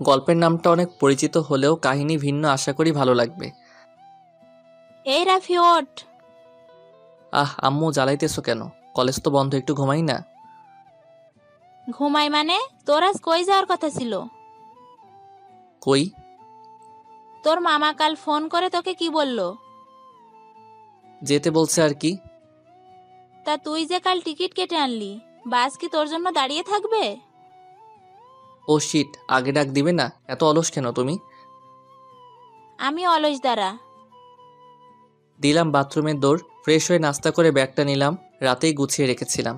গল্পের নামটা অনেক পরিচিত হলেও কাহিনী ভিন্ন, আশা করি ভালো লাগবে। এই রাফি ওঠ। আম্মু জ্বালাইতেছো কেন? কলেজ তো বন্ধ, একটু ঘুমাই না। ঘুমাই মানে? তোর আজ কই যাওয়ার কথা ছিল? কই? তোর মামা কাল ফোন করে তোকে কি বললো? যেতে বলছে আর কি। তা তুই যে কাল টিকিট কেটে আনলি, বাস কি তোর জন্য দাঁড়িয়ে থাকবে? ও শিট, আগে ডাক দিবে না? এত অলস কেন তুমি? আমি অলস দ্বারা। দিলাম বাথরুমের দৌড়, ফ্রেশ হয়ে নাস্তা করে ব্যাগটা নিলাম, রাতেই গুছিয়ে রেখেছিলাম।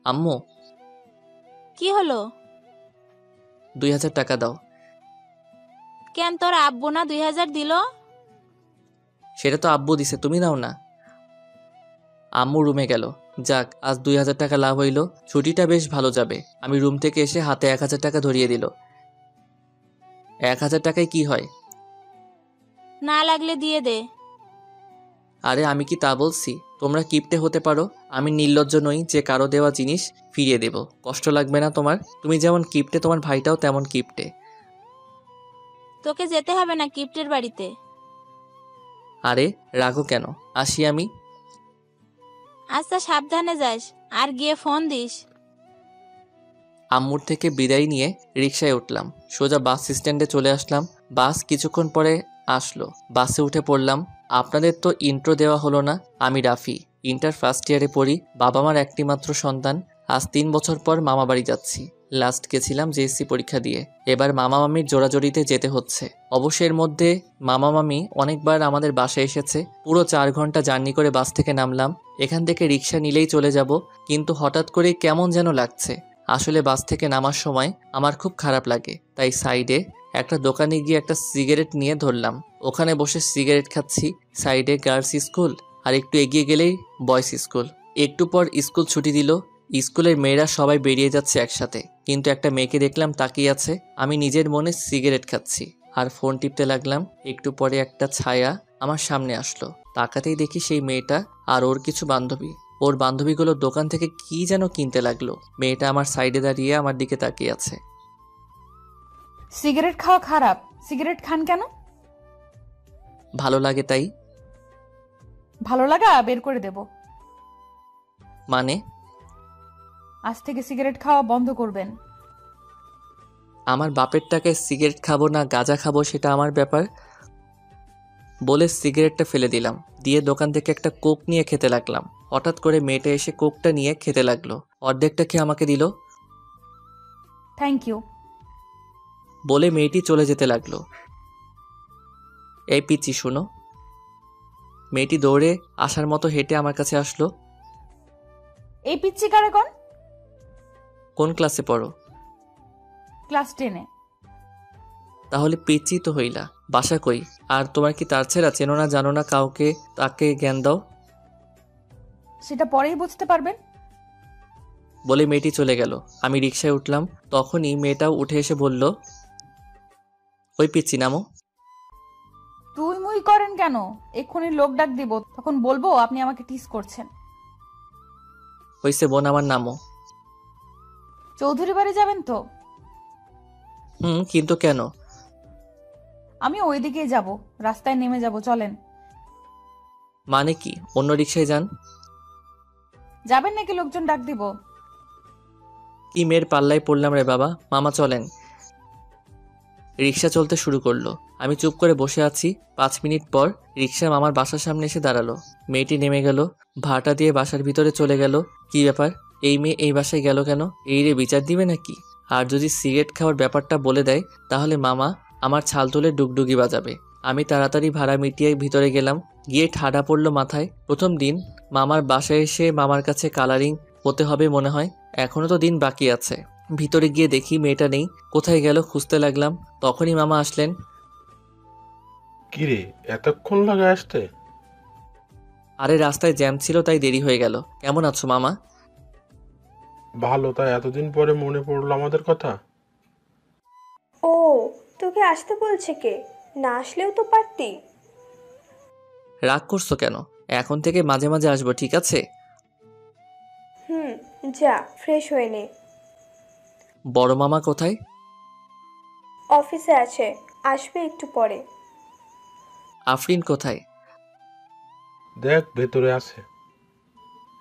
আম্মু, কি হলো? 2000 টাকা দাও। কেন, তোর আব্বু না 2000 দিল? সেটা তো আব্বু দিছে, তুমি দাও না। আম্মু রুমে গেল। যাক, আজ 2000 টাকা লাভ হইল, ছুটিটা বেশ ভালো যাবে। আমি রুম থেকে এসে হাতে 1000 টাকা ধরিয়ে দিল। 1000 টাকায় কি হয়? না লাগলে দিয়ে দে। আরে আমি কি তা বলছি? তোমরা কিপটে হতে পারো, আমি নির্লজ্জ নই যে কারো দেওয়া জিনিস ফিরিয়ে দেব। কষ্ট লাগবে না তোমার? তুমি যেমন কিপটে, তোমার ভাইটাও তেমন কিপটে। তোকে যেতে হবে না কিপ্টের বাড়িতে। আরে রাগো কেন, আসি আমি। আচ্ছা সাবধানে যাস, আর গিয়ে ফোন দিস। আম্মুর থেকে বিদায় নিয়ে রিকশায় উঠলাম, সোজা বাস স্ট্যান্ডে চলে আসলাম। বাস কিছুক্ষণ পরে আসলো, বাসে উঠে পড়লাম। আপনাদের তো ইন্ট্রো দেওয়া হলো না। আমি রাফি, ইন্টার ফার্স্ট ইয়ারে পড়ি, বাবা মার একটি মাত্র সন্তান। আজ 3 বছর পর মামা বাড়ি যাচ্ছি। লাস্ট গেছিলাম জেএসসি পরীক্ষা দিয়ে, এবার মামা মামির জোড়াজড়িতে যেতে হচ্ছে। অবশ্যের মধ্যে মামা মামি অনেকবার আমাদের বাসায় এসেছে। পুরো 4 ঘন্টা জার্নি করে বাস থেকে নামলাম। এখান থেকে রিকশা নিলেই চলে যাব, কিন্তু হঠাৎ করেই কেমন যেন লাগছে। আসলে বাস থেকে নামার সময় আমার খুব খারাপ লাগে, তাই সাইডে একটা দোকানে গিয়ে একটা সিগারেট নিয়ে ধরলাম। ওখানে বসে সিগারেট খাচ্ছি। সাইডে গার্লস স্কুল, আর একটু এগিয়ে গেলেই বয়েজ স্কুল। একটু পর স্কুল ছুটি দিল। স্কুলের মেয়েরা সবাই বেরিয়ে যাচ্ছে একসাথে, কিন্তু একটা মেয়েকে দেখলাম তাকিয়ে আছে। আমি নিজের মনে সিগারেট খাচ্ছি আর ফোন টিপতে লাগলাম। একটু পরে একটা ছায়া আমার সামনে আসলো। তাকাতেই দেখি সেই মেয়েটা আর ওর কিছু বান্ধবী। ওর বান্ধবীগুলো দোকান থেকে কি যেন কিনতে লাগলো। মেয়েটা আমার সাইডে দাঁড়িয়ে আমার দিকে তাকিয়ে আছে। সিগারেট খাওয়া খারাপ, সিগারেট খান কেন? ভালো লাগে তাই। ভালো লাগা বের করে দেব। মানে? আজ থেকে সিগারেট খাওয়া বন্ধ করবেন। আমার বাপের টাকায় সিগারেট খাবো না গাঁজা খাবো সেটা আমার ব্যাপার। বলে সিগারেটটা ফেলে দিলাম, দিয়ে দোকান থেকে একটা কোক নিয়ে খেতে লাগলাম। হঠাৎ করে মেয়েটা এসে কোকটা নিয়ে খেতে লাগলো, অর্ধেকটা খেয়ে আমাকে দিল। Thank you. বলে মেয়েটি চলে যেতে লাগলো। এই পিচ্চি শুনো। মেয়েটি দৌড়ে আসার মতো হেঁটে আমার কাছে আসলো। এই পিচ্ছি কারে কোন? কোন ক্লাসে পড়ো? ক্লাস 10-এ। তাহলে পিচ্চি তো হইলা। বাসা কই? আর তোমার কি তার ছেড়া চেনো না জানো না কাউকে? তাকে জ্ঞান দাও। সেটা পরেই বুঝতে পারবেন। বলে মেয়েটি চলে গেল। আমি রিকশায় উঠলাম, তখনই মেয়েটাও উঠে এসে বলল, ওই পিচ্চি নামো। তুই মুই করেন কেন? এক্ষুনি লোক ডাক দিব, তখন বলবো আপনি আমাকে টিস করছেন। হইছে বোন, আমার নামো। চৌধুরী বাড়ি যাবেন তো? কিন্তু কেন? আমি ওইদিকেই যাব, রাস্তায় নেমে যাব, চলেন। মানে কি, অন্য রিকশায় যান। যাবেন নাকি লোকজন ডাক দিব? কি মেয়ের পাল্লায় পড়লাম রে বাবা, মামা চলেন। রিকশা চলতে শুরু করলো। আমি চুপ করে বসে আছি। 5 মিনিট পর রিকশা মামার বাসার সামনে এসে দাঁড়ালো। মেয়েটি নেমে গেল, ভাড়াটা দিয়ে বাসার ভিতরে চলে গেল। কি ব্যাপার, এই মেয়ে এই বাসায় গেল কেন? এই রে বিচার দিবে নাকি? আর যদি সিগারেট খাওয়ার ব্যাপারটা বলে দেয়, তাহলে মামা আমার ছাল তুলে ডুগডুগি বাজাবে। আমি তাড়াতাড়ি ভাড়া মিটিয়ে ভিতরে গেলাম। গিয়ে ঠাডা পড়লো মাথায়। প্রথম দিন মামার বাসায় এসে মামার কাছে কালারিং হতে হবে মনে হয়। এখনো তো দিন বাকি আছে। ভিতরে গিয়ে দেখি মেয়েটা নেই। কোথায় গেল খুঁজতে লাগলাম, তখনই মামা আসলেন। কিরে, এতক্ষণ লাগে আসতে? আরে রাস্তায় জ্যাম ছিল তাই দেরি হয়ে গেল। কেমন আছো মামা? ভালো, তাই এতদিন পরে মনে পড়লো আমাদের কথা। ও, তোকে আসতে বলছে কে? না আসলেও তো পারতি। রাগ করছো কেন? এখন থেকে মাঝে মাঝে আসবো, ঠিক আছে? যা ফ্রেশ হয়ে নে। বড় মামা কোথায়? অফিসে আছে, আসবে একটু পরে। আফরিন কোথায়? দেখ ভেতরে আছে।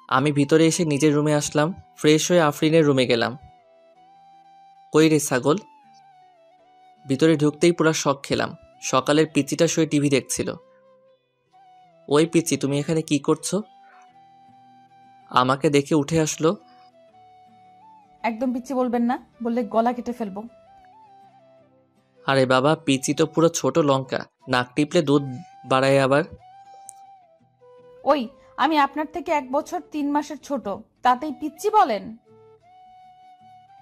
আমি ভিতরে এসে নিজের রুমে আসলাম। ফ্রেশ হয়ে আফরিনের রুমে গেলাম। কই রে ছাগল? ভিতরে ঢুকতেই পুরো শক খেলাম। সকালের পিচিটা শুয়ে টিভি দেখছিল। ওই পিচি, তুমি এখানে কি করছো? আমাকে দেখে উঠে আসলো। একদম পিচ্ছি বলবেন না, বললে গলা কেটে ফেলবো। আরে বাবা, পিচি তো পুরো ছোট লঙ্কা, নাক টিপলে দুধ বাড়ায় আবার। ওই, আমি আপনার থেকে 1 বছর 3 মাসের ছোট, তাতেই পিচ্ছি বলেন?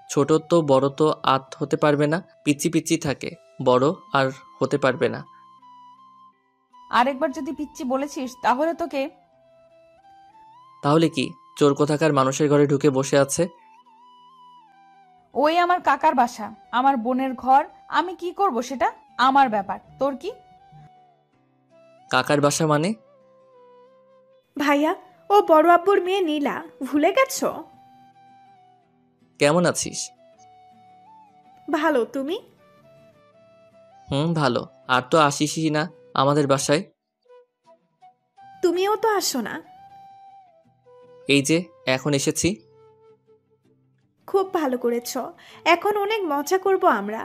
ছোট তো বড় তো আত হতে পারবে না, পিচি পিচি থাকে, বড় আর হতে পারবে না। আরেকবার যদি পিচ্ছি বলেছিস তাহলে তোকে। তাহলে কি? চোর কোথাকার মানুষের ঘরে ঢুকে বসে আছে। ওই আমার কাকার বাসা, আমার বোনের ঘর, আমি কি করব সেটা আমার ব্যাপার, তোর কি? কাকার বাসা মানে? ভাইয়া, ও বড় আব্বুর মেয়ে নীলা, ভুলে গেছো? কেমন আছিস? ভালো, তুমি? ভালো। আর তো আসিসই না আমাদের বাসায়। তুমিও তো আসো না। এই যে এখন এসেছি। খুব ভালো করেছো, এখন অনেক মজা করব আমরা।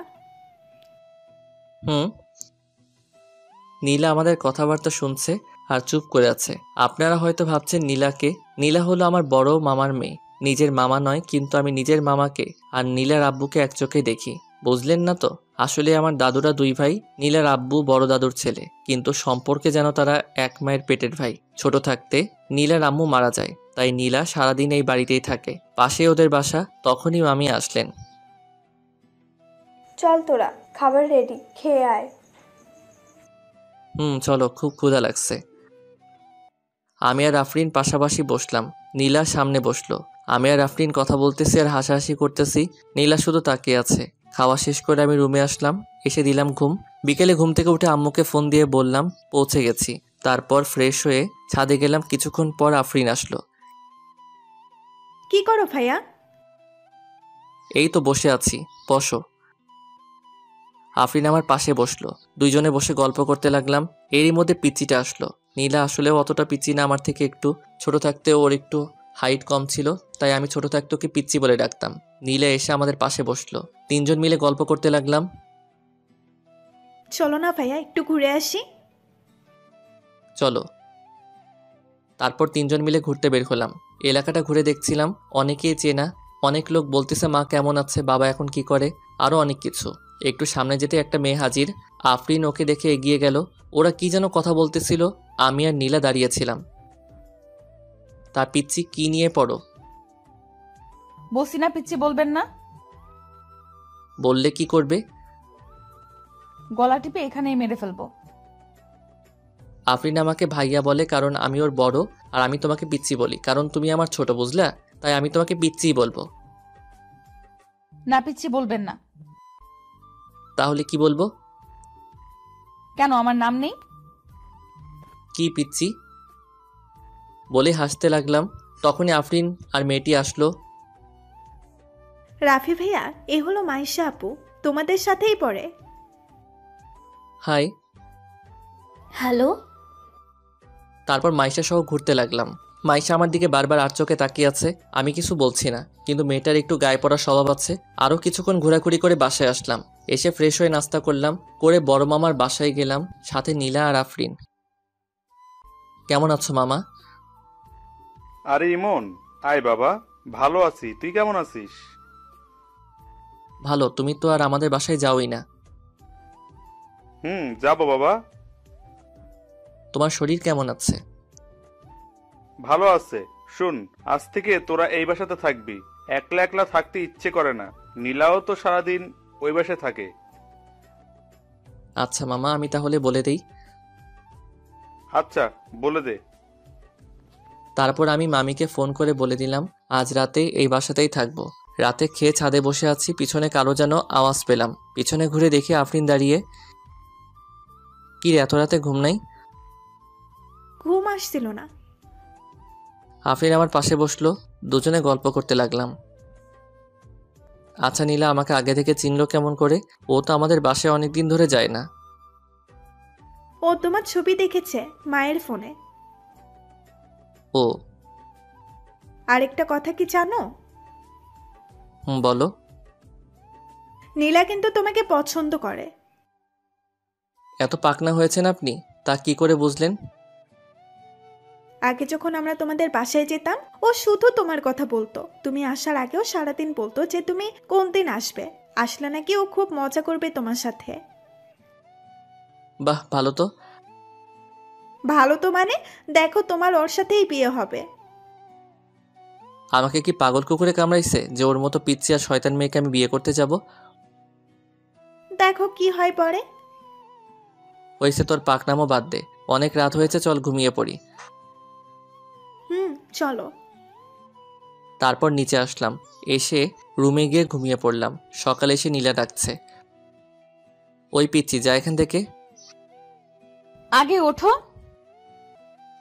নীলা আমাদের কথাবার্তা শুনছে আর চুপ করে আছে। আপনারা হয়তো ভাবছেন নীলাকে। নীলা হলো আমার বড় মামার মেয়ে। নিজের মামা নয়, কিন্তু আমি নিজের মামাকে আর নীলার আব্বুকে এক চোখে দেখি। বুঝলেন না তো? আসলে আমার দাদুরা 2 ভাই। নীলার আব্বু বড় দাদুর ছেলে, কিন্তু সম্পর্কে যেন তারা এক মায়ের পেটের ভাই। ছোট থাকতে নীলার আম্মু মারা যায়, তাই নীলা সারাদিন এই বাড়িতেই থাকে। পাশে ওদের বাসা। তখনই মামি আসলেন। চল তোরা, খাবার রেডি, খেয়ে আয়। চলো, খুব ক্ষুধা লাগছে। আমি আর আফরিন পাশাপাশি বসলাম। নীলা সামনে বসলো। আমি আর আফরিন কথা বলতেছি আর হাসাহাসি করতেছি। নীলা শুধু তাকিয়ে আছে। খাওয়া শেষ করে আমি রুমে আসলাম। এসে দিলাম ঘুম। বিকেলে ঘুম থেকে উঠে আম্মুকে ফোন দিয়ে বললাম পৌঁছে গেছি। তারপর ফ্রেশ হয়ে ছাদে গেলাম। কিছুক্ষণ পর আফরিন আসলো। কি করো ভাইয়া? এই তো বসে আছি, বসো। আফরিন আমার পাশে বসলো। দুইজনে বসে গল্প করতে লাগলাম। এরই মধ্যে পিচিটা আসলো। নীলা আসলেও অতটা পিচি না, আমার থেকে একটু ছোট থাকতে ওর একটু হাইট কম ছিল, তাই আমি ছোট থাকতে ওকে পিচ্চি বলে ডাকতাম। নীলা এসে আমাদের পাশে বসলো। 3জন মিলে গল্প করতে লাগলাম। চলো না ভাইয়া, একটু ঘুরে আসি। চলো। তারপর 3জন মিলে ঘুরতে বের হলাম। এলাকাটা ঘুরে দেখছিলাম। অনেকেই চেনা। অনেক লোক বলতেছে মা কেমন আছে, বাবা এখন কি করে, আরও অনেক কিছু। একটু সামনে যেতে একটা মেয়ে হাজির। আফরিন ওকে দেখে এগিয়ে গেল। ওরা কি যেন কথা বলতেছিল। আমি আর নীলা দাঁড়িয়েছিলাম। তা পিচ্চি, কি নিয়ে পড়ো? বসি না পিচ্ছি বলবেন না। বললে কি করবে? গলা টিপে এখানেই মেরে ফেলবো। আফরিন আমাকে ভাইয়া বলে কারণ আমি ওর বড়, আর আমি তোমাকে পিচ্চি বলি কারণ তুমি আমার ছোট, বুঝলা? তাই আমি তোমাকে পিচ্চিই বলবো। না, পিচ্ছি বলবেন না। তাহলে কি বলবো? কেন, আমার নাম নেই? কি পিচ্চি? বলে হাসতে লাগলাম। তখনই আফরিন আর মেয়েটি আসলো। রাফি ভাইয়া, এ হলো মাইশা আপু, তোমাদের সাথেই পড়ে। হাই। হ্যালো। তারপর মাইশা সহ ঘুরতে লাগলাম। মাইশা আমার দিকে বারবার আর চোখে তাকিয়ে আছে। আমি কিছু বলছি না, কিন্তু মেয়েটার একটু গায়ে পড়ার স্বভাব আছে। আরও কিছুক্ষণ ঘোরাঘুরি করে বাসায় আসলাম। এসে ফ্রেশ হয়ে নাস্তা করলাম। করে বড় মামার বাসায় গেলাম, সাথে নীলা আর আফরিন। কেমন আছো মামা? আরে ইমন, আয় বাবা, ভালো আছি, তুই কেমন আছিস? ভালো। তুমি তো আর আমাদের বাসায় যাওই না। যাবো বাবা। তোমার শরীর কেমন আছে? ভালো আছে। শুন, আজ থেকে তোরা এই বাসাতে থাকবি। একলা একলা থাকতে ইচ্ছে করে না। নীলাও তো সারাদিন ওই বাসায় থাকে। আচ্ছা মামা, আমি তাহলে বলে দেই। আচ্ছা, বলে দে। তারপর আমি মামিকে ফোন করে বলে দিলাম আজ রাতে এই বাসাতেই থাকবো। রাতে খেয়ে ছাদে বসে আছি, পিছনে কারো যেন আওয়াজ পেলাম। পিছনে ঘুরে দেখি আফরিন দাঁড়িয়ে। কি রে, এত রাতে ঘুম নাই? ঘুম আসছিল না। আফরিন আমার পাশে বসলো। দুজনে গল্প করতে লাগলাম। আচ্ছা নীলা আমাকে আগে থেকে চিনলো কেমন করে? ও তো আমাদের বাসায় অনেকদিন ধরে যায় না। ও তোমার ছবি দেখেছে মায়ের ফোনে। ও। আরেকটা কথা কি জানো? বলো। নীলা কিন্তু তোমাকে পছন্দ করে। এত পাকনা হয়েছেন আপনি, তা কি করে বুঝলেন? আগে যখন আমরা তোমাদের বাসায় যেতাম ও শুধু তোমার কথা বলতো। তুমি আসার আগেও সারাদিন বলতো যে তুমি কোন দিন আসবে, আসলে নাকি ও খুব মজা করবে তোমার সাথে। বাহ, ভালো তো। ভালো তো মানে দেখো তোমার ওর সাথেই বিয়ে হবে। আমাকে কি পাগল কুকুরে কামড়াইছে যে ওর মতো পিচ্চি আর শয়তান মেয়েকে আমি বিয়ে করতে যাব? দেখো কি হয় পরে। হয়েছে, তোর পাকনামো বাদ দে। অনেক রাত হয়েছে, চল ঘুমিয়ে পড়ি। চলো। তারপর নিচে আসলাম, এসে রুমে গিয়ে ঘুমিয়ে পড়লাম। সকালে এসে নীলা ডাকছে, ওই পিচ্চি যা এখান থেকে। আগে ওঠো।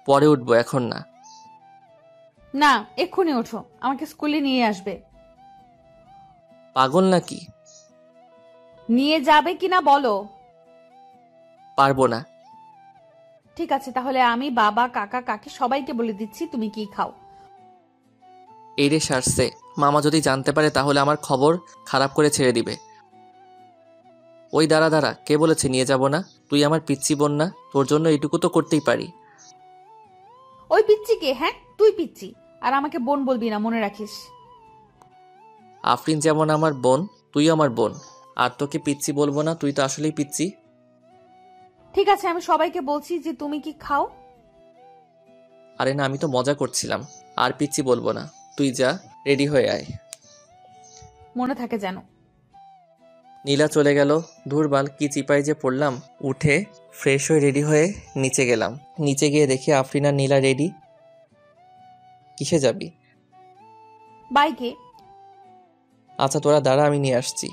পরে উঠবো, এখন না। না, এক্ষুনি ওঠো, আমাকে স্কুলে নিয়ে আসবে। পাগল নাকি? নিয়ে যাবে কিনা বলো। পারবো না। ঠিক আছে, তাহলে আমি বাবা কাকা কাকি সবাইকে বলে দিচ্ছি তুমি কি খাও। এই রে সারছে, মামা যদি জানতে পারে তাহলে আমার খবর খারাপ করে ছেড়ে দিবে। ওই দাঁড়া দাঁড়া, কে বলেছে নিয়ে যাব না? তুই আমার পিচ্চি বোন না? তোর জন্য এইটুকু তো করতেই পারি। ওই পিচ্চি কে? হ্যাঁ তুই পিচ্চি, আর আমাকে বোন বলবি না, মনে রাখিস। আফরিন যেমন আমার বোন, তুই আমার বোন। আর তোকে পিচ্চি বলবো না, তুই তো আসলেই পিচ্চি। ঠিক আছে, আমি সবাইকে বলছি যে তুমি কি খাও। আরে না, আমি তো মজা করছিলাম। আর পিচ্চি বলবো না, তুই যা, রেডি হয়ে আয়। মনে থাকে যেন। নীলা চলে গেল। ধুরবাল, কি চিপাই যে পড়লাম। উঠে ফ্রেশ হয়ে রেডি হয়ে নিচে গেলাম। নিচে গিয়ে দেখি আফরিন আর নীলা রেডি। কিসে যাবি? বাইকে। আচ্ছা তোরা দাঁড়া, আমি নিয়ে আসছি।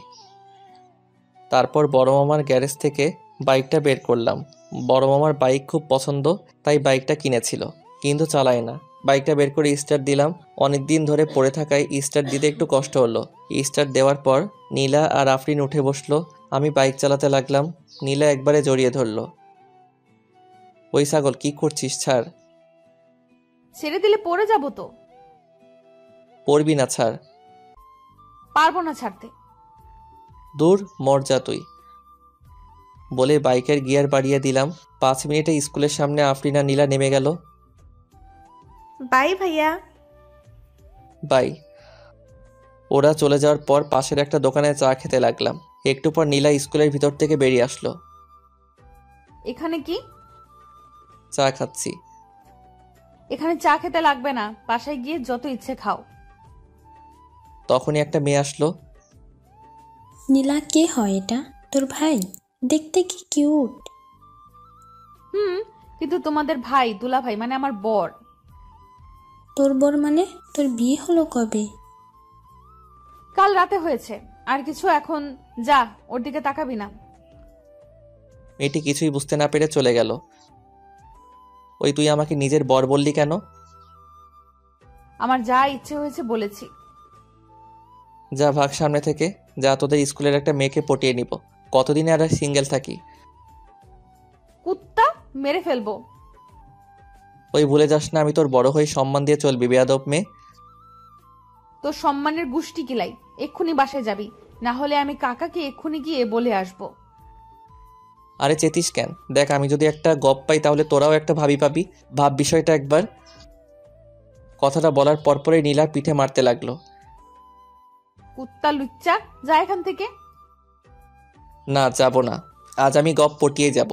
তারপর বড় মামার গ্যারেজ থেকে বাইকটা বের করলাম। বড় মামার বাইক খুব পছন্দ, তাই বাইকটা কিনেছিল, কিন্তু চালায় না। বাইকটা বের করে স্টার্ট দিলাম। অনেক দিন ধরে পড়ে থাকায় স্টার্ট দিতে একটু কষ্ট হলো। স্টার্ট দেওয়ার পর নীলা আর আফরিন উঠে বসলো। আমি বাইক চালাতে লাগলাম। নীলা একবারে জড়িয়ে ধরলো। ওই ছাগল, কি করছিস? ছাড়। ছেড়ে দিলে পড়ে যাবো তো। পড়বি না, ছাড়। পারবো না ছাড়তে। দূর, মর যা তুই। বলে বাইকের গিয়ার বাড়িয়ে দিলাম। 5 মিনিটে স্কুলের সামনে আফরিন আর নীলা নেমে গেল। বাই ভাইয়া। বাই। ওরা চলে যাওয়ার পর পাশের একটা দোকানে চা খেতে লাগলাম। একটু পর নীলা স্কুলের ভিতর থেকে বেরিয়ে আসলো। এখানে কি? চা খাচ্ছি। এখানে চা খেতে লাগবে না, বাসায় গিয়ে যত ইচ্ছে খাও। তখনই একটা মেয়ে আসলো। নীলা, কে হয় এটা? তোর ভাই? দেখতে কি কিউট। কিন্তু তোমাদের ভাই, দুলা ভাই মানে আমার বর। তোর বর মানে? তোর বিয়ে হলো কবে? কাল রাতে হয়েছে। আর কিছু? এখন যা, ওর দিকে তাকাবি না। মেয়েটি কিছুই বুঝতে না পেরে চলে গেল। ওই, তুই আমাকে নিজের বর বললি কেন? আমার যা ইচ্ছে হয়েছে বলেছি। যা ভাগ সামনে থেকে, যা, তোদের স্কুলের একটা মেয়েকে পটিয়ে নিব। কতদিন আর সিঙ্গেল থাকি? কুত্তা, মেরে ফেলবো। ওই ভুলে যাস না, আমি তোর বড় হয়ে সম্মান দিয়ে চলবি, বেয়াদব মেয়ে। তোর সম্মানের গুষ্টি কিলাই। এক্ষুনি বাসায় যাবি, না হলে আমি কাকাকে এক্ষুনি গিয়ে বলে আসবো। আরে চেতিস কেন? দেখ, আমি যদি একটা গপ পাই তাহলে তোরাও একটা ভাবি পাবি। ভাব বিষয়টা একবার। কথাটা বলার পরপরই নীলা পিঠে মারতে লাগলো। কুত্তা লুচ্চা, যা এখান থেকে। না, যাব না। আজ আমি গপ পটিয়ে যাব।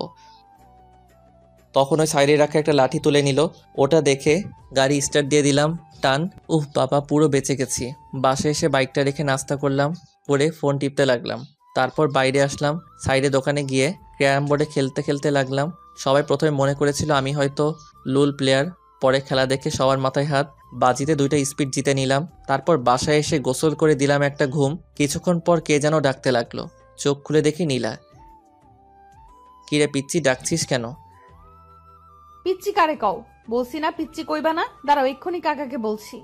তখন ওই সাইডে রাখা একটা লাঠি তুলে নিল। ওটা দেখে গাড়ি স্টার্ট দিয়ে দিলাম। টান। উহ বাবা, পুরো বেঁচে গেছি। বাসে এসে বাইকটা রেখে নাস্তা করলাম, করে ফোন টিপতে লাগলাম। তারপর বাইরে আসলাম। সাইডে দোকানে গিয়ে ক্যারাম বোর্ডে খেলতে খেলতে লাগলাম। সবাই প্রথমে মনে করেছিল আমি হয়তো লুল প্লেয়ার। পরে খেলা দেখে সবার মাথায় হাত। বাজিতে 2টা স্পিড জিতে নিলাম। তারপর বাসায় এসে গোসল করে দিলাম একটা ঘুম। কিছুক্ষণ পর কে যেন ডাকতে লাগলো। চোখ খুলে দেখি নীলা। কিরে পিচ্চি, ডাকছিস কেন? পিচ্চি কারে কও? বলছি না পিচ্চি কইবা না, দাঁড়াও এক্ষুনি কাকাকে বলছি।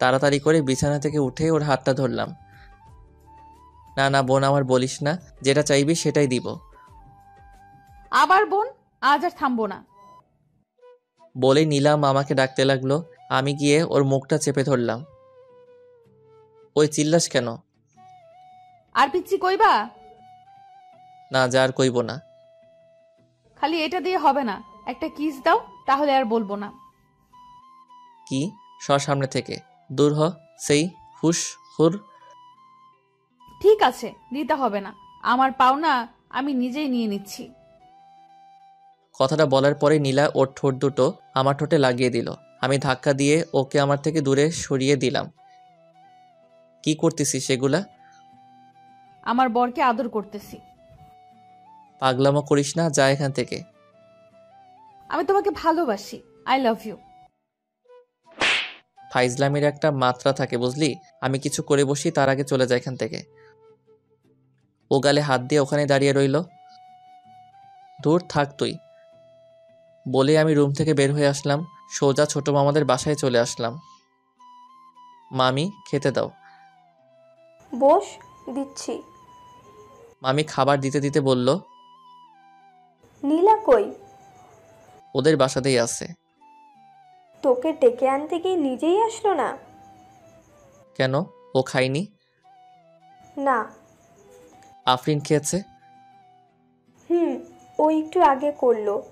তাড়াতাড়ি করে বিছানা থেকে উঠে ওর হাতটা ধরলাম। না না বোন, আমার বলিস না, যেটা চাইবি সেটাই দিব। আবার বোন? আজ আর থামবো না। বলেই নীলা মামাকে ডাকতে লাগলো। আমি গিয়ে ওর মুখটা চেপে ধরলাম। ওই চিল্লাস কেন? আর পিচ্ছি কইবা? না, যা আর কইব না। খালি এটা দিয়ে হবে না, একটা কিস দাও, তাহলে আর বলবো না। কি? সর সামনে থেকে, দূর হ। সেই হুশ হুর। ঠিক আছে, দিতে হবে না, আমার পাওনা আমি নিজেই নিয়ে নিচ্ছি। কথাটা বলার পরে নীলা ওর ঠোঁট দুটো আমার ঠোঁটে লাগিয়ে দিল। আমি ধাক্কা দিয়ে ওকে আমার থেকে দূরে সরিয়ে দিলাম। কি করতেছিস সেগুলা? আমার বরকে আদর করতেছি। পাগলামো করিস না, যা এখান থেকে। আমি তোমাকে ভালোবাসি, আই লাভ ইউ। ফাইজলামের একটা মাত্রা থাকে বুঝলি। আমি কিছু করে বসি তার আগে চলে যায় এখান থেকে। ও গালে হাত দিয়ে ওখানে দাঁড়িয়ে রইল। দূর থাক তুই, বলে আমি রুম থেকে বের হয়ে আসলাম। সোজা ছোট মামাদের বাসায় চলে আসলাম। মামি, খেতে দাও। বস, দিচ্ছি। মামি খাবার দিতে দিতে বলল, নীলা কই? ওদের বাসাতেই আছে। তোকে ডেকে আনতে গিয়ে নিজেই আসলো না? কেন, ও খায়নি? না। আফরিন খেয়েছে। ও একটু আগে করলো।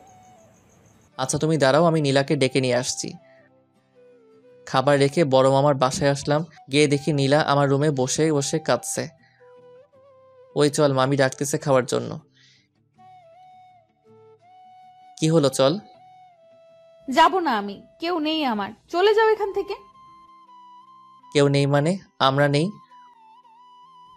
আচ্ছা তুমি দাঁড়াও, আমি নীলাকে ডেকে নিয়ে আসছি। খাবার রেখে বড় মামার বাসায় আসলাম। গিয়ে দেখি নীলা আমার রুমে বসে বসে কাঁদছে। ওই চল, মামি ডাকতেছে খাওয়ার জন্য। কি হলো, চল। যাব না আমি, কেউ নেই আমার, চলে যাও এখান থেকে। কেউ নেই মানে? আমরা নেই?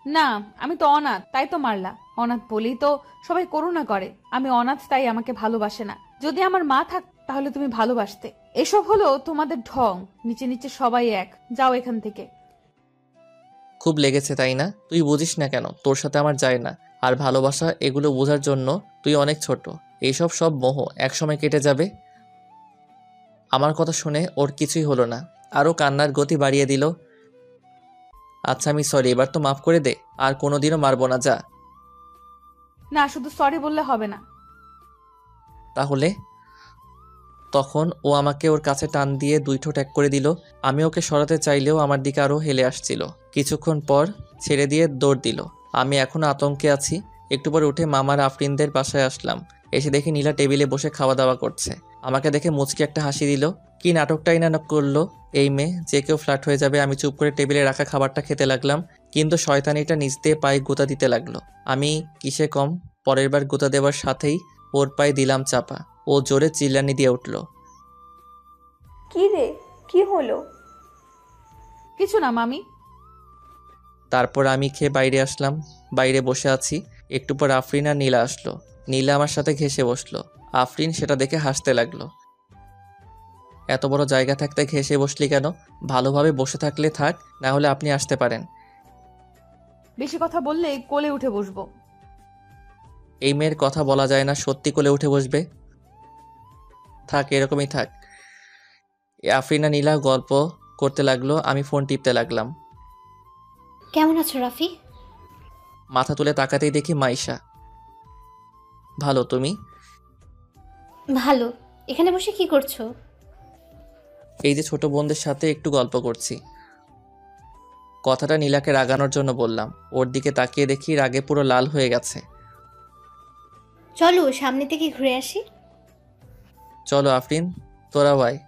না, আমি তো অনাথ, তাই তো মারলা। অনাথ বলেই তো সবাই করুণা করে। আমি অনাথ, তাই আমাকে ভালোবাসে না। যদি আমার মা থাক তাহলে তুমি ভালোবাসতে। এসব হলো তোমাদের ঢং, নিচে নিচে সবাই এক। যাও এখান থেকে। খুব লেগেছে তাই না? তুই বুঝিস না কেন? তোর সাথে আমার যায় না। আর ভালোবাসা এগুলো বোঝার জন্য তুই অনেক ছোট। এইসব সব মোহ একসময় কেটে যাবে। আমার কথা শুনে ওর কিছুই হলো না, আরও কান্নার গতি বাড়িয়ে দিল। আচ্ছা আমি সরি, এবার তো মাফ করে দে, আর কোনোদিনও মারবো না, যা। না, শুধু সরি বললে হবে না। তাহলে? তখন ও আমাকে ওর কাছে টান দিয়ে দুই ঠোঁট এক করে দিল। আমি ওকে সরাতে চাইলেও আমার দিকে আরও হেলে আসছিল। কিছুক্ষণ পর ছেড়ে দিয়ে দৌড় দিল। আমি এখনো আতঙ্কে আছি। একটু পর উঠে মামার আফরিনদের বাসায় আসলাম। এসে দেখি নীলা টেবিলে বসে খাওয়া দাওয়া করছে। আমাকে দেখে মুচকি একটা হাসি দিল। কি নাটকটাই না করলো এই মেয়ে, যে কেউ ফ্ল্যাট হয়ে যাবে। আমি চুপ করে টেবিলে রাখা খাবারটা খেতে লাগলাম, কিন্তু শয়তানিটা নিচ দিয়ে পায়ে গুঁতা দিতে লাগলো। আমি কিসে কম, পরের বার গুঁতা দেওয়ার সাথেই ওর পায়ে দিলাম চাপা। ও জোরে চিল্লানি দিয়ে উঠল। কি রে, কি হলো? কিছু না মামি। তারপর আমি খেয়ে বাইরে আসলাম। বাইরে বসে আছি। একটু পর আফরিন আর নীলা আসলো। নীলা আমার সাথে ঘেঁষে বসলো। আফরিন সেটা দেখে হাসতে লাগলো। এত বড় জায়গা থাকতে ঘেঁষে বসলি কেন? ভালোভাবে বসে থাকলে থাক, না হলে আপনি আসতে পারেন। বেশি কথা বললে কোলে উঠে বসবো। এই মেয়ের কথা বলা যায় না, সত্যি কোলে উঠে বসবে। থাক, এরকমই থাক। আফরিন আর নীলা গল্প করতে লাগলো, আমি ফোন টিপতে লাগলাম। কেমন আছো রাফি? মাথা তুলে তাকাতেই দেখি মাইশা। ভালো, তুমি? ভালো। এখানে বসে কি করছো? এই যে ছোট বোনদের সাথে একটু গল্প করছি। কথাটা নীলাকে রাগানোর জন্য বললাম। ওর দিকে তাকিয়ে দেখি রাগে পুরো লাল হয়ে গেছে। চলো সামনে থেকে ঘুরে আসি। চলো আফরিন, তোরা ভাই।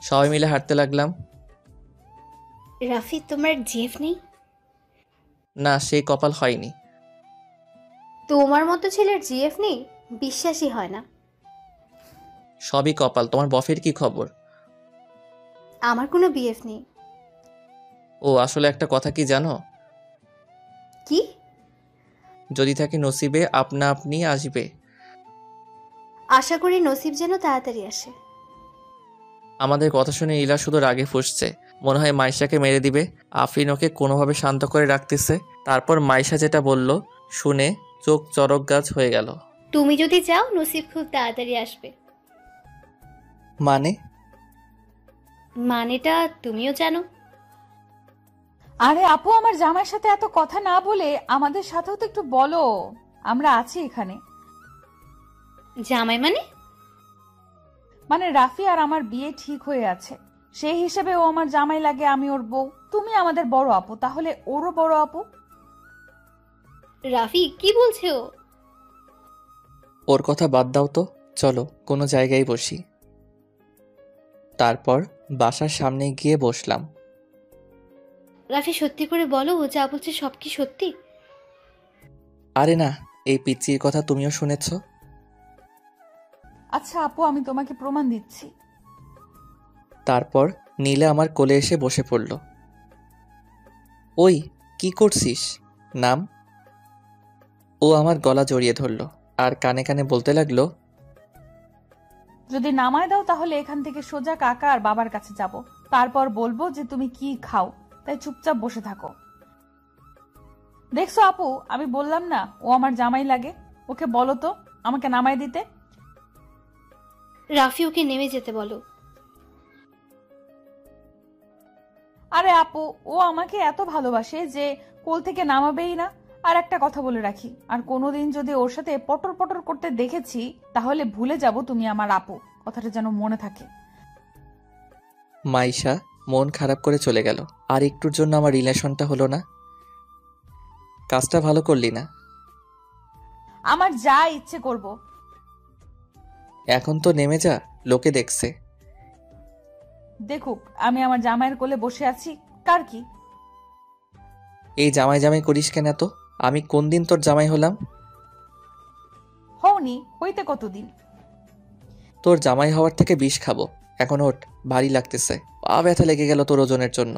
সবাই মিলে হাঁটতে লাগলাম। রাফি, তোমার জিএফ নেই? না, সেই কপাল হয়নি। তোমার মতো ছেলের জিএফ নেই? বিশ্বাসই হয় না। সবই কপাল। তোমার বফের কি খবর? আমার কোনো বিএফ নেই। ও আসলে একটা কথা কি জানো? কি? যদি থাকে নসিবে আপনা আপনি আসবে। আশা করি নসিব যেন তাড়াতাড়ি আসে। আমাদের কথা শুনে নীলা শুধু রাগে ফুঁসছে। মনে হয় মাইশাকে মেরে দিবে। আফরিন ওকে কোনোভাবে শান্ত করে রাখতেছে। তারপর মাইশা যেটা বলল শুনে চোখ চরক গাছ হয়ে গেল। তুমি যদি চাও নসিব খুব তাড়াতাড়ি আসবে। মানে? মানেটা তুমিও জানো? আরে আপু, আমার জামাইয়ের সাথে এত কথা না বলে আমাদের সাথেও তো একটু বলো, আমরা আছি এখানে। জামাই মানে? মানে রাফি আর আমার বিয়ে ঠিক হয়ে আছে, সেই হিসেবে ও আমার জামাই লাগে, আমি ওর বউ। তুমি আমাদের বড় আপু, তাহলে ওরও বড় আপু। রাফি কি বলছে ও? ওর কথা বাদ দাও তো, চলো কোনো জায়গায় বসি। তারপর বাসার সামনে গিয়ে বসলাম। রাফি সত্যি করে বলো, ও যা বলছে সব কি সত্যি? আরে না, এই পিচ্চির কথা তুমিও শুনেছ। আচ্ছা আপু, আমি তোমাকে প্রমাণ দিচ্ছি। তারপর নীলা আমার কোলে এসে বসে পড়ল। ওই কি করছিস, নাম। ও আমার গলা জড়িয়ে ধরল আর কানে কানে বলতে লাগলো, যদি নামায় দাও তাহলে এখান থেকে সোজা কাকা আর বাবার কাছে যাব, তারপর বলবো যে তুমি কি খাও, তাই চুপচাপ বসে থাকো। দেখছো আপু, আমি বললাম না ও আমার জামাই লাগে, ওকে বলো তো আমাকে নামায় দিতে। রাফি ওকে নেমে যেতে বলো। আরে আপু, ও আমাকে এত ভালোবাসে যে কোল থেকে নামাবেই না। আর একটা কথা বলে রাখি, আর কোনোদিন যদি ওর সাথে পটর পটর করতে দেখেছি তাহলে ভুলে যাব তুমি আমার আপু, কথাটা যেন মনে থাকে। মাইশা মন খারাপ করে চলে গেল। আর একটুর জন্য আমার রিলেশনটা হলো না। কাজটা ভালো করলি না। আমার যা ইচ্ছে করব। এখন তো নেমে যা, লোকে দেখছে। দেখুক আমি আমার জামাইয়ের কোলে বসে আছি, কার কি। এই জামাই জামাই করিস কেন এত? আমি কোন দিন তোর জামাই হলাম? হওনি, হইতে কতদিন। তোর জামাই হওয়ার থেকে বিষ খাবো। এখন ওঠ, ভারী লাগতেছে, পা ব্যথা লেগে গেল তোর ওজনের জন্য।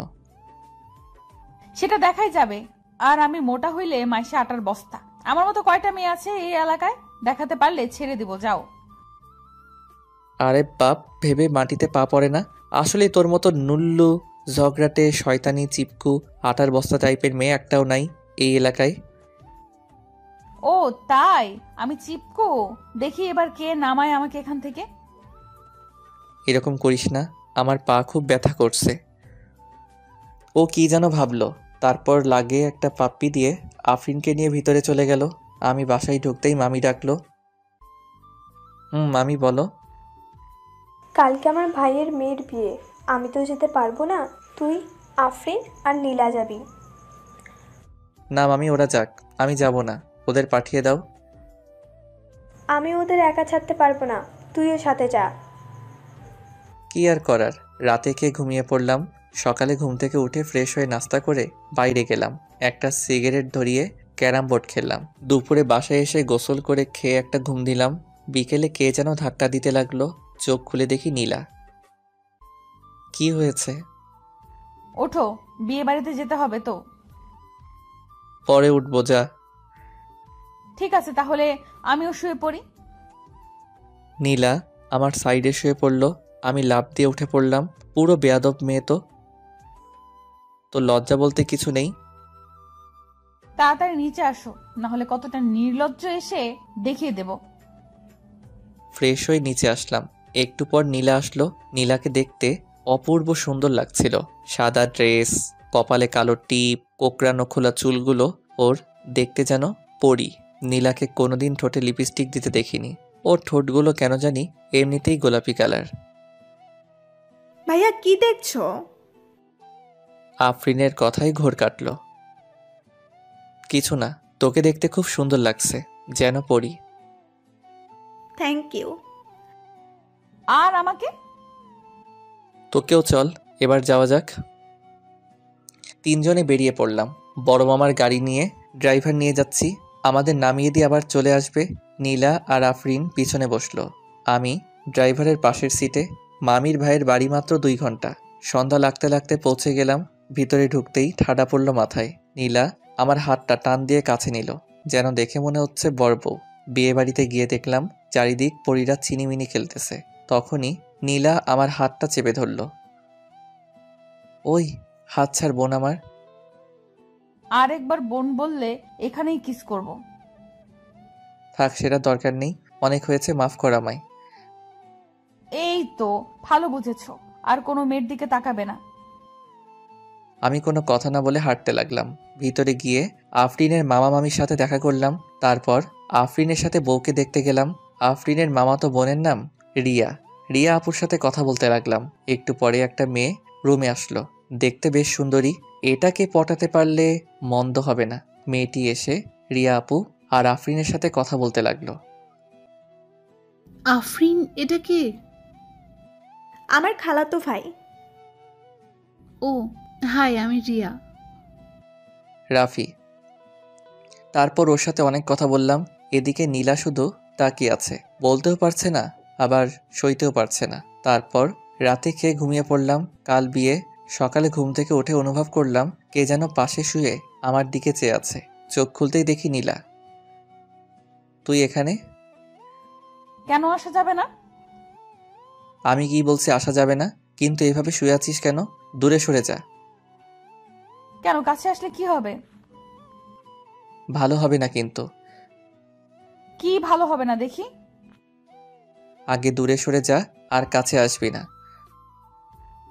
সেটা দেখাই যাবে। আর আমি মোটা হইলে মাইসে আটার বস্তা। আমার মতো কয়টা মেয়ে আছে এই এলাকায়, দেখাতে পারলে ছেড়ে দিব, যাও। আরে বাপ ভেবে মাটিতে পা পড়ে না। আসলে তোর মতো নুল্লু, ঝগড়াটে, শয়তানি, চিপকু, আটার বস্তা টাইপের মেয়ে একটাও নাই এই এলাকায়। ও তাই? আমি চিপকো? দেখি এবার কে নামায় আমাকে এখান থেকে। এরকম করিস না, আমার পা খুব ব্যথা করছে। ও কি যেন ভাবলো, তারপর লাগে একটা পাপ্পি দিয়ে আফরিনকে নিয়ে ভিতরে চলে গেল। আমি বাসায় ঢুকতেই মামি ডাকলো। মামি বলো। কালকে আমার ভাইয়ের মেয়ের বিয়ে, আমি তো যেতে পারবো না, তুই, আফরিন আর নীলা যাবি। না মামি, ওরা যাক, আমি যাব না, ওদের পাঠিয়ে দাও। আমি ওদের একা ছাড়তে পারবো না, তুইও সাথে যা। কি আর করার, রাতে খেয়ে ঘুমিয়ে পড়লাম। সকালে ঘুম থেকে উঠে ফ্রেশ হয়ে নাস্তা করে বাইরে গেলাম, একটা সিগারেট ধরিয়ে ক্যারাম বোর্ড খেললাম। দুপুরে বাসায় এসে গোসল করে খেয়ে একটা ঘুম দিলাম। বিকেলে কে যেন ধাক্কা দিতে লাগলো, চোখ খুলে দেখি নীলা। কি হয়েছে? ওঠো, বিয়ে বাড়িতে যেতে হবে তো। পরে উঠবো, যা। ঠিক আছে, তাহলে আমিও শুয়ে পড়ি। নীলা আমার সাইডে শুয়ে পড়লো, আমি লাফ দিয়ে উঠে পড়লাম। পুরো বেয়াদব মেয়ে তো। তো লজ্জা বলতে কিছু নেই? তাড়াতাড়ি নিচে আসো, না হলে কতটা নির্লজ্জ এসে দেখিয়ে দেব। ফ্রেশ হয়ে নিচে আসলাম। একটু পর নীলা আসলো। নীলাকে দেখতে অপূর্ব সুন্দর লাগছিল। সাদা ড্রেস, কপালে কালো টিপ, কোকড়ানো খোলা চুলগুলো ওর দেখতে যেন পরি। নীলাকে কোনোদিন ঠোঁটে লিপস্টিক দিতে দেখিনি। ওর ঠোঁটগুলো কেন জানি এমনিতেই গোলাপি কালার। ভাইয়া কি দেখছো? আফরিনের কথাই ঘোর কাটল। কিছু না, তোকে দেখতে খুব সুন্দর লাগছে, যেন পরি। Thank you. আর আমাকে? তোকেও চল, এবার যাওয়া যাক। তিনজনে বেরিয়ে পড়লাম। বড় মামার গাড়ি নিয়ে, ড্রাইভার নিয়ে যাচ্ছি। আমাদের নামিয়ে দিয়ে আবার চলে আসবে। নীলা আর আফরিন পিছনে বসলো, আমি ড্রাইভারের পাশের সিটে। মামির ভাইয়ের বাড়ি মাত্র 2 ঘন্টা। সন্ধ্যা লাগতে লাগতে পৌঁছে গেলাম। ভিতরে ঢুকতেই ঠাডা পড়ল মাথায়। নীলা আমার হাতটা টান দিয়ে কাছে নিল, যেন দেখে মনে হচ্ছে বড় বউ। বিয়ে বাড়িতে গিয়ে দেখলাম চারিদিক পরীরা চিনিমিনি খেলতেছে। তখনই নীলা আমার হাতটা চেপে ধরল। ওই হাত ছাড় বোন আমার। আর একবার বোন বললে এখানেই কিস করব। থাক, সেটা দরকার নেই, অনেক হয়েছে, মাফ কর আমায়। এই তো ভালো বুঝেছো, আর কোনো মেয়ের দিকে তাকাবে না। আমি কোনো কথা না বলে হাঁটতে লাগলাম। ভিতরে গিয়ে আফরিনের মামা মামির সাথে দেখা করলাম। তারপর আফরিনের সাথে বউকে দেখতে গেলাম। আফরিনের মামাতো বোনের নাম রিয়া। রিয়া আপুর সাথে কথা বলতে লাগলাম। একটু পরে একটা মেয়ে রুমে আসলো, দেখতে বেশ সুন্দরী। এটাকে পটাতে পারলে মন্দ হবে না। মেয়েটি এসে রিয়া আপু আর আফরিনের সাথে কথা বলতে লাগলো। আফরিন, এটা কে? আমার খালাতো ভাই। ও হাই, আমি রিয়া। রাফি। তারপর ওর সাথে অনেক কথা বললাম। এদিকে নীলা শুধু তাকিয়ে আছে, বলতেও পারছে না আবার সইতেও পারছে না। তারপর রাতে খেয়ে ঘুমিয়ে পড়লাম। কাল বিয়ে। সকালে ঘুম থেকে উঠে অনুভব করলাম কে যেন পাশে শুয়ে আমার দিকে চেয়ে আছে। চোখ খুলতেই দেখি নীলা। তুই এখানে? কেন আসা যাবে না? আমি কি বলছি আসা যাবে না? কিন্তু এভাবে শুয়ে আছিস কেন? দূরে সরে যা। কেন, কাছে আসলে কি হবে? ভালো হবে না কিন্তু। কি ভালো হবে না দেখি? আগে দূরে সরে যা, আর কাছে আসবি না।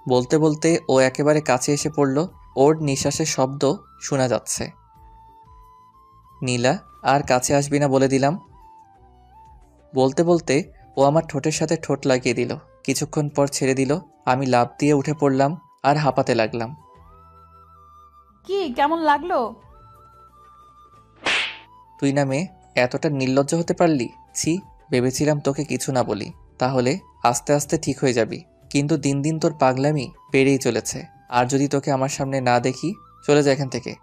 বলতে বলতে ও একেবারে কাছে এসে পড়ল। ওর নিঃশ্বাসের শব্দ শোনা যাচ্ছে। নীলা, আর কাছে আসবি না বলে দিলাম। বলতে বলতে ও আমার ঠোঁটের সাথে ঠোঁট লাগিয়ে দিল। কিছুক্ষণ পর ছেড়ে দিল। আমি লাফ দিয়ে উঠে পড়লাম আর হাঁপাতে লাগলাম। কি কেমন লাগলো? তুই না মেয়ে, এতটা নির্লজ্জ হতে পারলি? ছি, ভেবেছিলাম তোকে কিছু না বলি, তাহলে আস্তে আস্তে ঠিক হয়ে যাবি। কিন্তু দিন দিন তোর পাগলামি বেড়েই চলেছে। আর যদি তোকে আমার সামনে না দেখি, চলে যা এখান থেকে।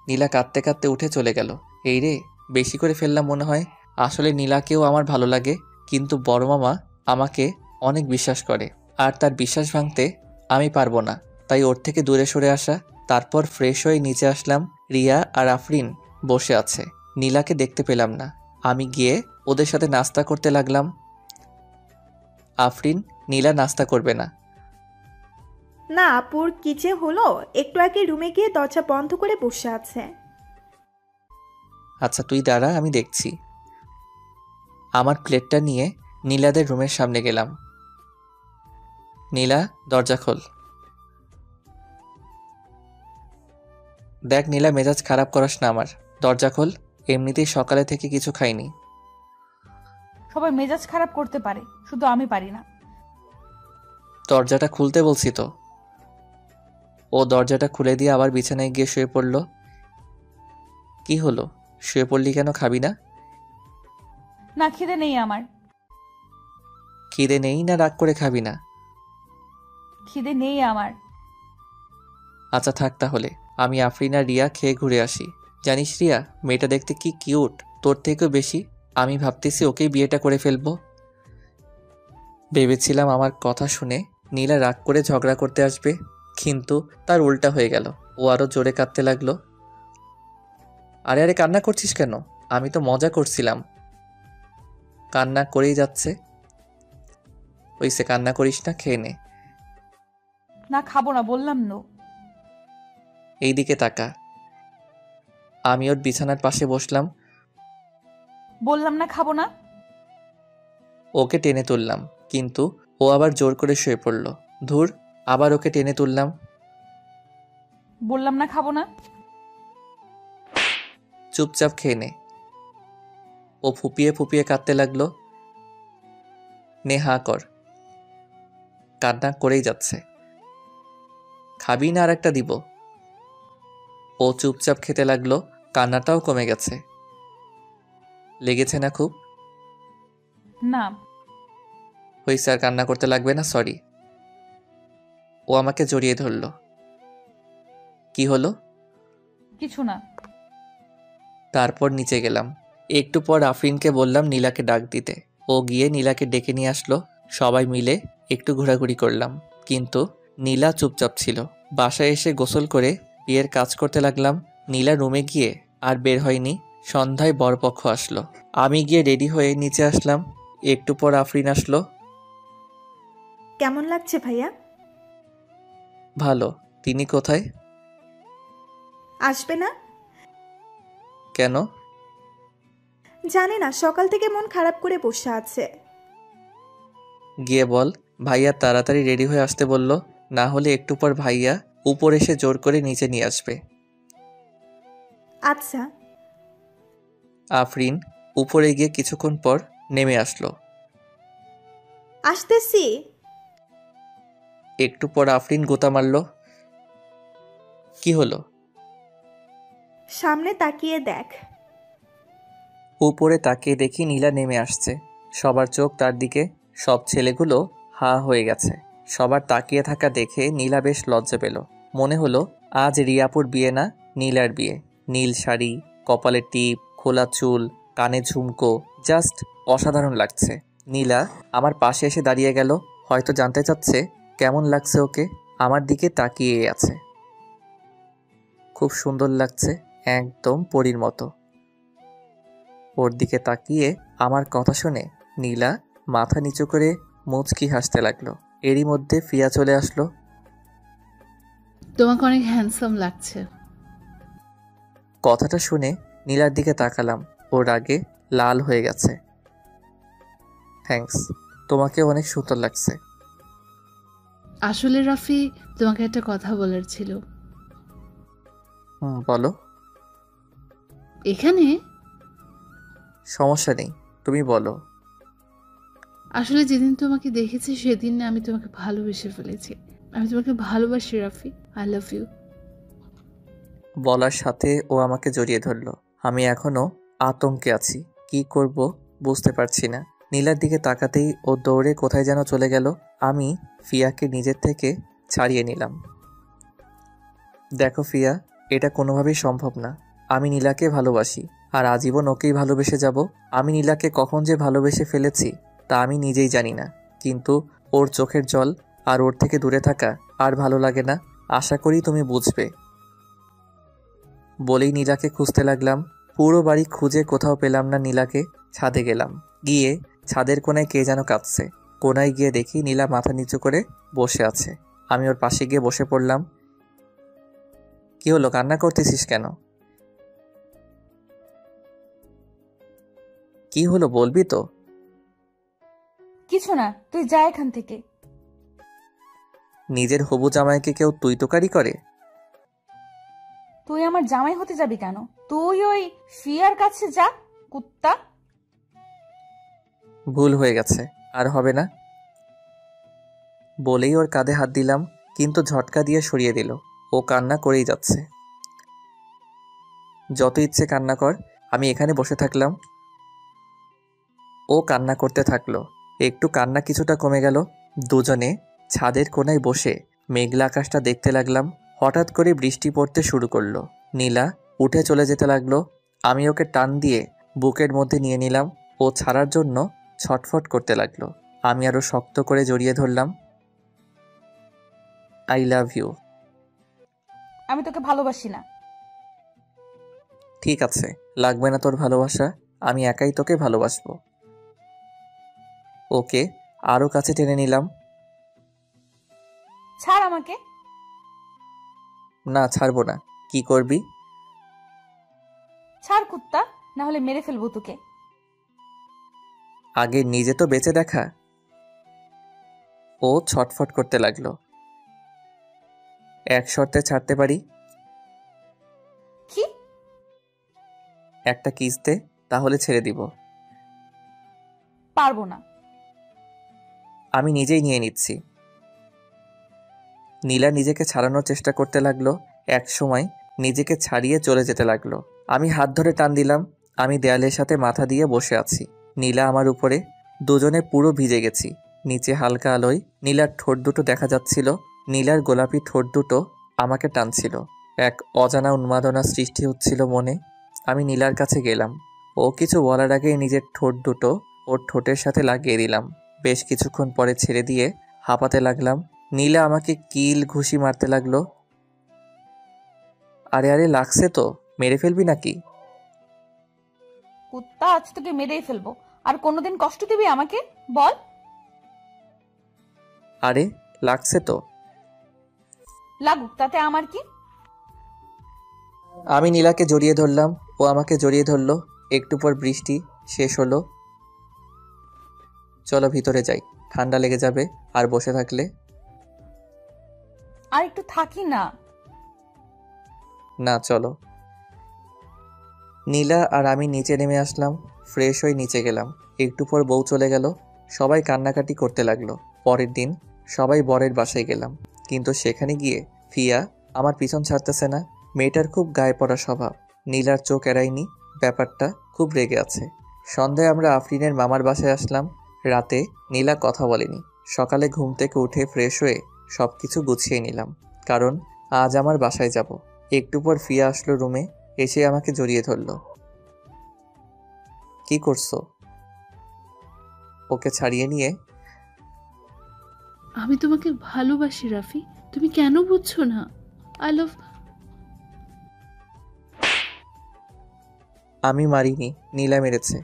নীলা কাঁদতে কাঁদতে উঠে চলে গেল। এই রে, বেশি করে ফেললাম মনে হয়। আসলে নীলাকেও আমার ভালো লাগে, কিন্তু বড় মামা আমাকে অনেক বিশ্বাস করে, আর তার বিশ্বাস ভাঙতে আমি পারবো না। তাই ওর থেকে দূরে সরে আসা। তারপর ফ্রেশ হয়ে নিচে আসলাম। রিয়া আর আফরিন বসে আছে। নীলাকে দেখতে পেলাম না। আমি গিয়ে ওদের সাথে নাস্তা করতে লাগলাম। আফরিন, নীলা নাস্তা করবে না। না আপুর কি যে হলো, একটু আগে রুমে গিয়ে দরজা বন্ধ করে বসে আছে। আচ্ছা তুই দাঁড়া, আমি দেখছি। আমার প্লেটটা নিয়ে নীলাদের রুমের সামনে গেলাম। নীলা, দরজা খোল। দেখ নীলা, মেজাজ খারাপ করাস না আমার। দরজা খোল। এমনিতেই সকালে থেকে কিছু খাইনি। সবাই মেজাজ খারাপ করতে পারে, শুধু আমি পারি না। দরজাটা খুলতে বলছি তো। ও দরজাটা খুলে দিয়ে আবার বিছানায় গিয়ে শুয়ে পড়ল। কি হলো, শুয়ে পড়লি কেন? খাবি না? না, খিদে নেই আমার। খিদে নেই না রাগ করে খাবি না? খিদে নেই আমার। আচ্ছা থাক তাহলে, আমি আফরিন আর রিয়া খেয়ে ঘুরে আসি। জানিস রিয়া, মেয়েটা দেখতে কি কিউট, তোর থেকেও বেশি। আমি ভাবতেছি ওকেই বিয়েটা করে ফেলবো। ভেবেছিলাম আমার কথা শুনে নীলা রাগ করে ঝগড়া করতে আসবে, কিন্তু তার উল্টা হয়ে গেল। ও আরো জোরে কাঁদতে লাগলো। আরে আরে, কান্না করছিস কেন? আমি তো মজা করছিলাম। কান্না করেই যাচ্ছে। ওইসে, কান্না করিস না, খেয়ে নে। না, খাবো না বললাম। নো। এইদিকে তাকা। আমি ওর বিছানার পাশে বসলাম। বললাম না খাবো না। ওকে টেনে তুললাম, কিন্তু ও আবার জোর করে শুয়ে পড়ল। ধুর, আবার ওকে টেনে তুললাম। বললাম না খাবো না। চুপচাপ খেয়ে নে। ও ফুপিয়ে ফুপিয়ে কাঁদতে লাগলো। নে, হা কর। কান্না করেই যাচ্ছে। খাবি না আর একটা দিব? ও চুপচাপ খেতে লাগলো। কান্নাটাও কমে গেছে। লেগেছে না খুব? না। হইছে, আর কান্না করতে লাগবে না, সরি। ও আমাকে জড়িয়ে ধরল। কি হলো? কিছু না। তারপর নিচে গেলাম। একটু পর আফরিনকে বললাম নীলাকে ডাক দিতে। ও গিয়ে নীলাকে ডেকে নিয়ে আসলো। সবাই মিলে একটু ঘোরাঘুরি করলাম, কিন্তু নীলা চুপচাপ ছিল। বাসায় এসে গোসল করে বিয়ের কাজ করতে লাগলাম। নীলা রুমে গিয়ে আর বের হয়নি। সন্ধ্যায় বরপক্ষ আসলো। আমি গিয়ে রেডি হয়ে নিচে আসলাম। একটু পর আফরিন আসলো। কেমন লাগছে ভাইয়া? ভালো। তিনি কোথায়? আসবে না? কেন? জানি না, সকাল থেকে মন খারাপ করে বসে আছে। গিয়ে বল ভাইয়া তাড়াতাড়ি রেডি হয়ে আসতে বলল, না হলে একটু পর ভাইয়া উপর এসে জোর করে নিচে নিয়ে আসবে। আচ্ছা। আফরিন উপরে গিয়ে কিছুক্ষণ পর নেমে আসলো। আসতেছি। একটু পর আফরিন গোতা মারল। কি হলো? সামনে তাকিয়ে দেখ। উপরে তাকিয়ে দেখি নীলা নেমে আসছে। সবার চোখ তার দিকে। সব ছেলেগুলো হা হয়ে গেছে। সবার তাকিয়ে থাকা দেখে নীলা বেশ লজ্জা পেল। মনে হলো আজ রিয়াপুর বিয়ে না, নীলার বিয়ে। নীল শাড়ি, কপালে টিপ, খোলা চুল, কানে ঝুমকো, জাস্ট অসাধারণ লাগছে। নীলা আমার পাশে এসে দাঁড়িয়ে গেল। হয়তো জানতে চাচ্ছে কেমন লাগছে ওকে। আমার দিকে তাকিয়ে আছে। খুব সুন্দর লাগছে, একদম পরীর মতো। ওর দিকে তাকিয়ে আমার কথা শুনে নীলা মাথা নিচু করে মুচকি হাসতে লাগলো। এরই মধ্যে ফিয়া চলে আসলো। তোমাকে অনেক হ্যান্ডসাম লাগছে। কথাটা শুনে নীলার দিকে তাকালাম। ওর আগে লাল হয়ে গেছে। থ্যাঙ্কস, তোমাকে অনেক সুন্দর লাগছে। আসলে রাফি, তোমাকে একটা কথা বলার ছিল। বলো। এখানে? সমস্যা নেই, তুমি বলো। আসলে যেদিন তোমাকে দেখেছি সেদিন আমি তোমাকে ভালোবেসে ফেলেছি। আমি তোমাকে ভালোবাসি রাফি। I love you. বলার সাথে ও আমাকে জড়িয়ে ধরলো। আমি এখনো আতঙ্কে আছি, কি করব বুঝতে পারছি না। নীলার দিকে তাকাতেই ও দৌড়ে কোথায় যেন চলে গেল। আমি ফিয়াকে নিজের থেকে ছাড়িয়ে নিলাম। দেখো ফিয়া, এটা কোনোভাবেই সম্ভব না। আমি নীলাকে ভালোবাসি, আর আজীবন ওকেই ভালোবেসে যাব। আমি নীলাকে কখন যে ভালোবেসে ফেলেছি তা আমি নিজেই জানি না, কিন্তু ওর চোখের জল আর ওর থেকে দূরে থাকা আর ভালো লাগে না। আশা করি তুমি বুঝবে। বলেই নীলাকে খুঁজতে লাগলাম। পুরো বাড়ি খুঁজে কোথাও পেলাম না নীলাকে। ছাদে গেলাম। গিয়ে ছাদের কোনায় কে যেন কাঁদছে। কোনায় গিয়ে দেখি নীলা মাথা নিচু করে বসে আছে। আমি ওর পাশে গিয়ে বসে পড়লাম। কি হলো, কান্না করতেছিস কেন? কি হলো বলবি তো? কিছু না, তুই যা এখান থেকে। নিজের হবু জামাইকে কেউ তুই তোকারি করে? তুই আমার জামাই হতে যাবি কেন? তুই ওই ফিয়ার কাছে যা, কুত্তা। ভুল হয়ে গেছে, আর হবে না। বলেই ওর কাঁধে হাত দিলাম, কিন্তু ঝটকা দিয়ে সরিয়ে দিল। ও কান্না করেই যাচ্ছে। যত ইচ্ছে কান্না কর, আমি এখানে বসে থাকলাম। ও কান্না করতে থাকলো। একটু কান্না কিছুটা কমে গেল। দুজনে ছাদের কোনায় বসে মেঘলা আকাশটা দেখতে লাগলাম। হঠাৎ করে বৃষ্টি পড়তে শুরু করলো। নীলা উঠে চলে যেতে লাগলো। আমি ওকে টান দিয়ে বুকের মধ্যে নিয়ে নিলাম। ও ছাড়ার জন্য ছটফট করতে লাগলো। আমি আরো শক্ত করে জড়িয়ে ধরলাম। I love you. আমি তোকে ভালোবাসি না। ঠিক আছে, লাগবে না তোর ভালোবাসা, আমি একাই তোকে ভালোবাসবো। ওকে আরো কাছে টেনে নিলাম। ছাড় আমাকে। না, ছাড়বো না। কি করবি? ছাড় কুত্তা, না হলে মেরে ফেলবো তোকে। আগে নিজে তো বেঁচে দেখা। ও ছটফট করতে লাগলো। এক শর্তে ছাড়তে পারি। কি? একটা কিস দে, তাহলে ছেড়ে দিব। পারবো না। আমি নিজেই নিয়ে নিচ্ছি। নীলা নিজেকে ছাড়ানোর চেষ্টা করতে লাগলো। এক সময় নিজেকে ছাড়িয়ে চলে যেতে লাগলো। আমি হাত ধরে টান দিলাম। আমি দেয়ালের সাথে মাথা দিয়ে বসে আছি। নীলা আমার উপরে। দুজনে পুরো ভিজে গেছি। নিচে হালকা আলোয় নীলার ঠোঁট দুটো দেখা যাচ্ছিল। নীলার গোলাপি ঠোঁট দুটো আমাকে টানছিল। এক অজানা উন্মাদনা সৃষ্টি হচ্ছিল মনে। আমি নীলার কাছে গেলাম। ও কিছু বলার আগেই নিজের ঠোঁট দুটো ওর ঠোঁটের সাথে লাগিয়ে দিলাম। বেশ কিছুক্ষণ পরে ছেড়ে দিয়ে হাঁপাতে লাগলাম। নীলা আমাকে কিল ঘুষি মারতে লাগলো। আরে আরে, লাগছে তো, মেরে ফেলবি নাকি? কুত্তা, আজ তোকে মেরেই ফেলবো। আর কোনোদিন কষ্ট দিবি আমাকে? বল। আরে লাগছে তো। লাগুক, তাতে আমার কি? আমি নীলাকে জড়িয়ে ধরলাম। ও আমাকে জড়িয়ে ধরলো। একটু পর বৃষ্টি শেষ হলো। চলো ভিতরে যাই, ঠান্ডা লেগে যাবে আর বসে থাকলে। আর একটু থাকি না। না চলো। নীলা আর আমি নিচে নেমে আসলাম, ফ্রেশ হয়ে নিচে গেলাম। একটু পর বউ চলে গেল, সবাই কান্নাকাটি করতে লাগলো। পরের দিন সবাই বরের বাসায় গেলাম, কিন্তু সেখানে গিয়ে ফিয়া আমার পিছন ছাড়তেছে না। মেয়েটার খুব গায়ে পড়া স্বভাব। নীলার চোখ এড়ায়নি, ব্যাপারটা খুব রেগে আছে। সন্ধ্যায় আমরা আফরিনের মামার বাসায় আসলাম। রাতে নীলা কথা বলেনি। সকালে ঘুম থেকে উঠে ফ্রেশ হয়ে সব কিছু গুছিয়ে নিলাম, কারণ আজ আমার বাসায় যাব। একটু পর ফিয়া আসলো রুমে, এসে আমাকে জড়িয়ে ধরল। কি করছো? ওকে ছাড়িয়ে নিয়ে, আমি তোমাকে ভালোবাসি রাফি, তুমি কেন বুঝছো না? I love. আমি মারিনি, নীলা মেরেছে।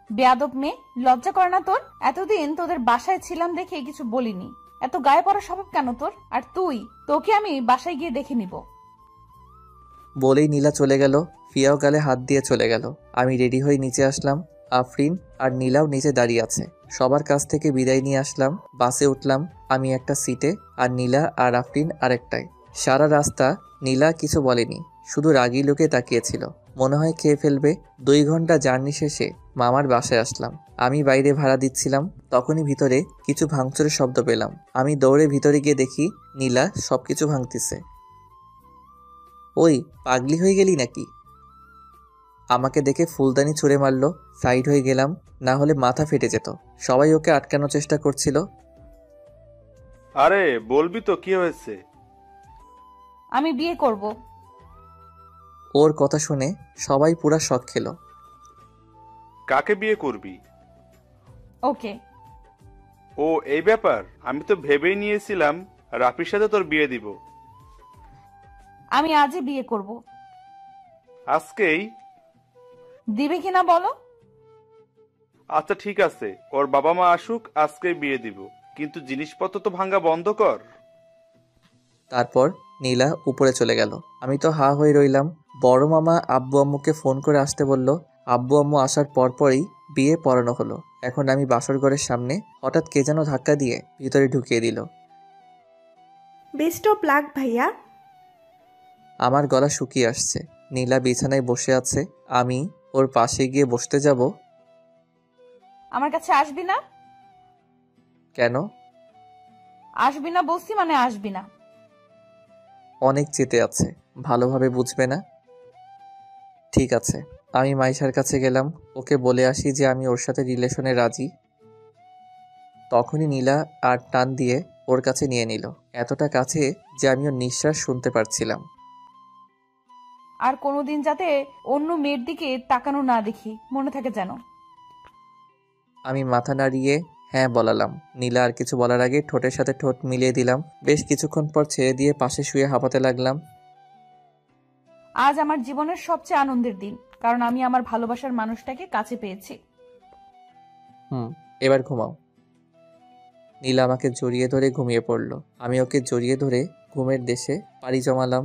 বেয়াদব মেয়ে, লজ্জা করে না তোর? এতদিন তোদের বাসায় ছিলাম দেখে কিছু বলিনি, এত গায়ে পড়া স্বভাব কেন তোর? আর তুই, তোকে আমি বাসায় গিয়ে দেখে নিব। বলেই নীলা চলে গেল। ফিয়াও গালে হাত দিয়ে চলে গেল। আমি রেডি হয়ে নিচে আসলাম। আফরিন আর নীলাও নিচে দাঁড়িয়ে আছে। সবার কাছ থেকে বিদায় নিয়ে আসলাম। বাসে উঠলাম, আমি একটা সিটে আর নীলা আর আফরিন আরেকটায়। সারা রাস্তা নীলা কিছু বলেনি, শুধু রাগী লোকে তাকিয়েছিল, মনে হয় খেয়ে ফেলবে। 2 ঘন্টা জার্নি শেষে মামার বাসায় আসলাম। আমি বাইরে ভাড়া দিচ্ছিলাম, তখনই ভিতরে কিছু ভাঙচুরের শব্দ পেলাম। আমি দৌড়ে ভিতরে গিয়ে দেখি নীলা সবকিছু ভাঙতিছে। ওই পাগলি হয়ে গেলি নাকি? আমাকে দেখে ফুলদানি ছুঁড়ে মারলো। সাইড হয়ে গেলাম, না হলে মাথা ফেটে যেত। সবাই ওকে আটকানোর চেষ্টা করছিল। আরে বলবি তো কি হয়েছে? আমি বিয়ে করব। ওর কথা শুনে সবাই পুরা শক খেলো। কাকে বিয়ে করবি? ওকে। ও এই ব্যাপার, আমি তো ভেবেই নিয়েছিলাম রাফির সাথে তোর বিয়ে দিব। আমি আজই বিয়ে করব। আজকেই? দিবে কিনা বলো? আচ্ছা ঠিক আছে, ওর বাবা মা আসুক, আজকেই বিয়ে দিব, কিন্তু জিনিসপত্র তো ভাঙা বন্ধ কর। তারপর নীলা উপরে চলে গেল। আমি তো হা হয়ে রইলাম। বড় মামা আব্বু আম্মুকে ফোন করে আসতে বলল। আব্বু আম্মু আসার পরপরই বিয়ে পড়ানো হলো। এখন আমি বাসর ঘরের সামনে, হঠাৎ কে যেন ধাক্কা দিয়ে ভিতরে ঢুকিয়ে দিল। বেস্ট অফ লাক ভাইয়া। আমার গলা শুকিয়ে আসছে। নীলা বিছানায় বসে আছে, আমি ওর পাশে গিয়ে বসতে যাব। আমার কাছে আসবি না? কেন? আসবি না বলছি মানে আসবি না। অনেক চেতে আছে, ভালোভাবে বুঝবে না। ঠিক আছে, আমি মাইশার কাছে গেলাম, ওকে বলে আসি যে আমি ওর সাথে রিলেশনে রাজি। তখনই নীলা আর টান দিয়ে ওর কাছে নিয়ে নিল, এতটা কাছে যে আমি ওর নিঃশ্বাস শুনতে পারছিলাম। আর কোনোদিন যাতে অন্য মেয়ের দিকে তাকানো না দেখি, মনে থাকে যেন। আমি মাথা নাড়িয়ে হ্যাঁ বলালাম। নীলা আর কিছু বলার আগে ঠোঁটের সাথে ঠোঁট মিলিয়ে দিলাম। বেশ কিছুক্ষণ পর ছেড়ে দিয়ে পাশে শুয়ে হাঁপাতে লাগলাম। আজ আমার জীবনের সবচেয়ে আনন্দের দিন, কারণ আমি আমার ভালোবাসার মানুষটাকে কাছে পেয়েছি। এবার ঘুমাও। নীলা আমাকে জড়িয়ে ধরে ঘুমিয়ে পড়ল। আমি ওকে জড়িয়ে ধরে ঘুমের দেশে পাড়ি জমালাম।